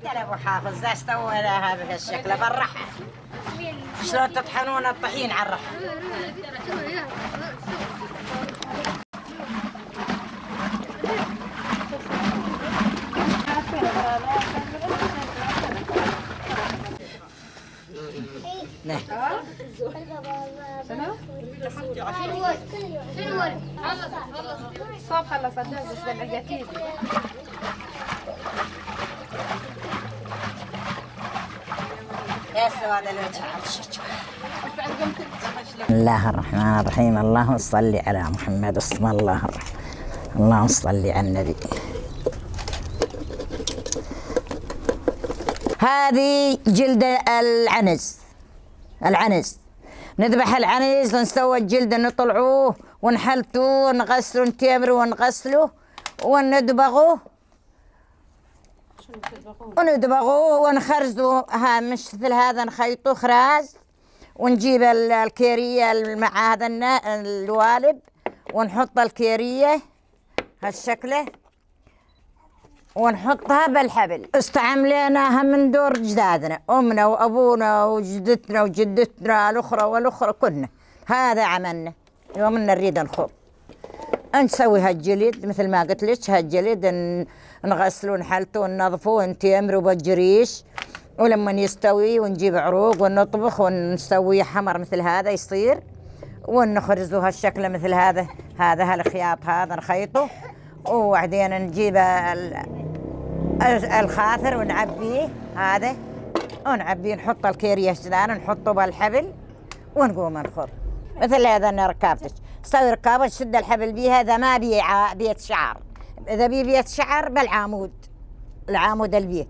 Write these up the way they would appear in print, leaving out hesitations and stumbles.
يا ابو حافظ ذا استوى لها بهالشكل بالرحى. شلون تطحنون الطحين على الرحى؟ نعم. شنو؟ الصوب خلص الدوز بالعجاكيز. يا سواد الوجه على الشجرة. بسم الله الرحمن الرحيم. اللهم صل على محمد. بسم الله الرحمن. اللهم صل على النبي. هذه جلد العنز نذبح العنز ونسوي الجلد نطلعوه ونحلتوه ونغسله نتمره ونغسله وندبغوه ونخرزه مثل هذا نخيطه خراز ونجيب الكيرية مع هذا الوالب ونحط الكيرية هالشكله ونحطها بالحبل. استعملناها من دور جدادنا، أمنا وأبونا وجدتنا وجدتنا الأخرى والأخرى كنا هذا عملنا. يوم نريد نخض نسوي هالجلد مثل ما قلت لك، هالجلد نغسله ونحلته وننظفه ونتمره بالجريش، ولما يستوي ونجيب عروق ونطبخ ونسويه حمر مثل هذا يصير، ونخرزه هالشكل مثل هذا. هالخياط هذا نخيطه وبعدين نجيب الخاثر ونعبيه هذا ونعبيه، نحط الكيريه شدان نحطه بالحبل ونقوم نخض مثل هذا. انا ركابتك تسوي ركابه تشد الحبل بيها. اذا ما بي بيت شعر، اذا بي بيت شعر بالعمود، العمود البيت،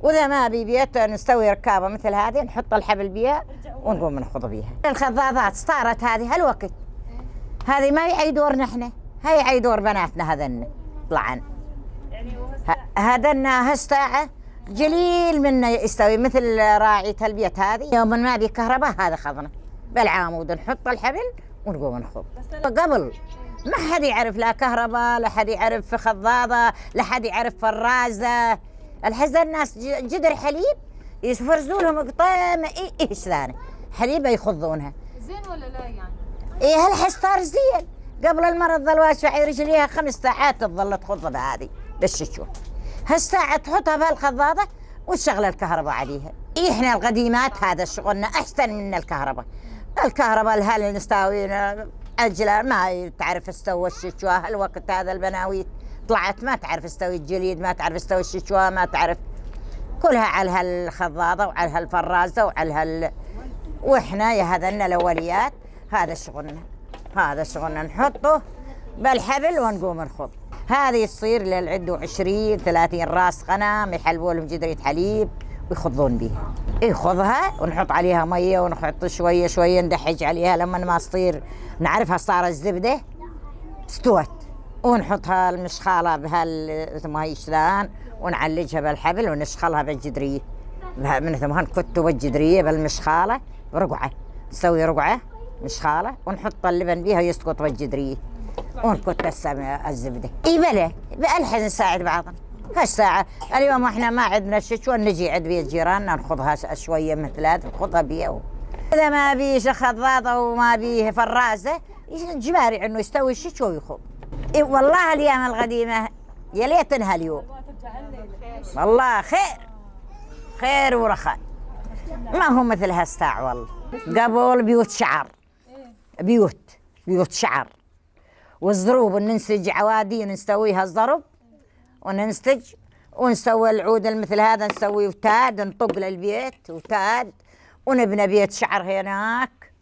واذا ما بي بيت نسوي ركابه مثل هذه نحط الحبل بيها ونقوم نخض بيها. الخضاضات صارت هذه هالوقت، هذه ما هي دورنا احنا، هي دور بناتنا هذن طلعن. هذنا هالساعة جليل منا يستوي مثل راعية البيت هذه. يوم ما بي كهرباء هذا خضنا بالعامود نحط الحبل ونقوم نخض. قبل ما حد يعرف لا كهرباء، لا حد يعرف خضاضة، لا حد يعرف فرازة. الحين الناس جدر حليب يفرزوا لهم قطامة ايش ثاني حليبة يخضونها. زين ولا لا يعني؟ ايه هالحس صار زين. قبل المرض ظل واشعي رجليها 5 ساعات تظل تخض بهذه بالشتوى. هالساعة تحطها بهالخضاضة وتشغل الكهرباء عليها. احنا القديمات هذا شغلنا احسن من الكهرباء. الكهرباء الهل نستوي عجلة ما تعرف تسوي الشتوى. هالوقت هذا البناويت طلعت ما تعرف تسوي الجليد، ما تعرف تسوي الشتوى، ما تعرف كلها على هالخضاضة وعلى هالفرازة وعلى واحنا يا هذنا الاوليات هذا شغلنا نحطه بالحبل ونقوم نخض. هذه تصير للعد 20 30 راس غنم يحلبوا لهم جدرية حليب ويخضون بيها. يخضها ونحط عليها ميه ونحط شويه شويه ندحج عليها لما ما تصير نعرفها صار الزبده استوت، ونحطها المشخاله مثل ما هي شلان ونعلجها بالحبل ونشخلها بالجدريه مثل ما نكتوا بالجدريه بالمشخاله رقعه، نسوي رقعه مشخاله ونحط اللبن بيها يسقط بالجدريه ونكت الزبده. اي بلا بالحين نساعد بعضنا. هالساعه اليوم احنا ما عندنا شتوى نجي عند بيت جيراننا نخضها شويه مثل هذا نخضها بيها. اذا ما بيه خضاضه وما بيه فرازه جباري انه يستوي الشتوى ويخض. إيه والله الايام القديمه يا ليتنها اليوم. والله خير ورخاء ما هو مثل هالساعه. والله قبل بيوت شعر، بيوت شعر والزروب ننسج عوادي نسويها الزرب وننسج ونسوي العود مثل هذا نسوي وتاد نطق للبيت وتاد ونبنى بيت شعر هناك.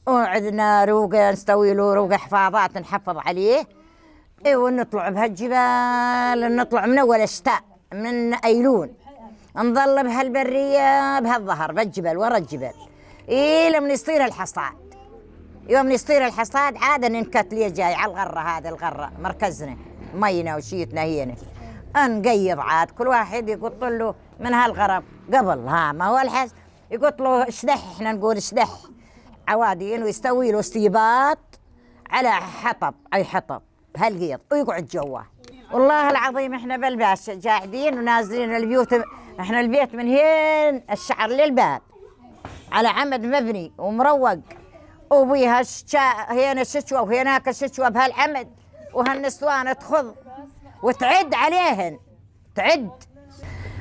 وعندنا روقه نسوي له روقه حفاظات نحفظ عليه. ونطلع بهالجبال نطلع من اول الشتاء من ايلول نظل بهالبريه بهالظهر بالجبل ورا الجبل لما يصير الحصاد. يوم يصير الحصاد عاده ننكت ليه جاي على الغره، هذا الغره مركزنا مينا وشيتنا هنا نقيض عاد كل واحد يقط له من هالغرب. قبل ما هو الحس يقط له اشدح، احنا نقول اشدح عوادين ويستوي له استيباط على حطب اي حطب بهالقيض ويقعد جواه والله العظيم احنا بالباش قاعدين ونازلين البيوت. احنا البيت من هين الشعر للباب على عمد مبني ومروق، وبيها هنا شتوى وهناك شتوى بهالعمد، وهالنسوان تخض وتعد عليهن تعد.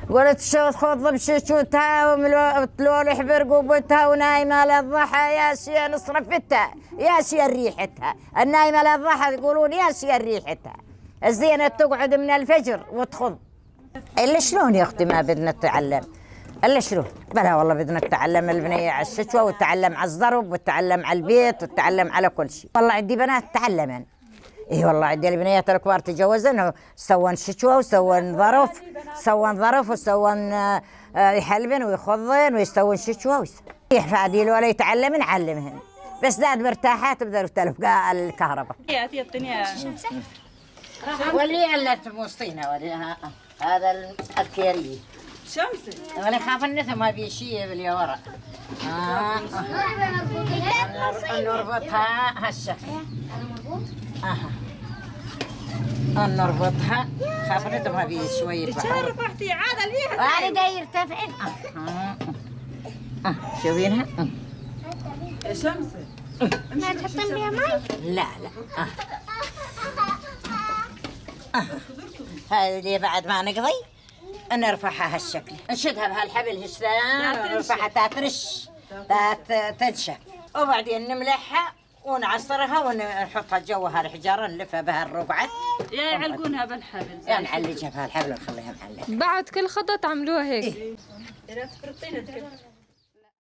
قلت شو تخض بشتوتها وتلولح برقوبتها ونايمه للضحى يا شي نصرفتها يا شي ريحتها. النايمه للضحى يقولون يا شي ريحتها. الزينه تقعد من الفجر وتخض. الا شلون يا اختي ما بدنا نتعلم؟ الا شلون؟ بلا والله بدنا نتعلم البنيه على الشتوى وتتعلم على الضرب وتتعلم على البيت وتتعلم على كل شيء. والله عندي بنات تعلمن. اي والله عندي البنيات الكبار تجوزن وسوون شتوى وسوون ظرف وسوون يحلبن ويخضن ويسوون شتوى يحفادي ولا يتعلمن علمهن. بس داد مرتاحات تبدا تلف الكهرباء. يا الدنيا ولي الا تموصينا ولي هذا الكيري شمس ولا خاف النثى ما في شيء بالورق. نربطها هالشكل. نربطها خاف النثى ما في شوية. تعرف اختي عاد اليها انا داير يرتفعن. شوفينها. يا شمس ما تحطين بها مي؟ لا هذه اللي بعد ما نقضي نرفعها هالشكل، نشدها بهالحبل هالشلون ونرفعها تترش تنشف، وبعدين نملحها ونعصرها ونحطها جوها الحجاره نلفها بها الرقعه يا يعلقونها بالحبل يعني نعلقها بهالحبل ونخليها معلقه. بعد كل خطوة تعملوها هيك. إذا تفرطين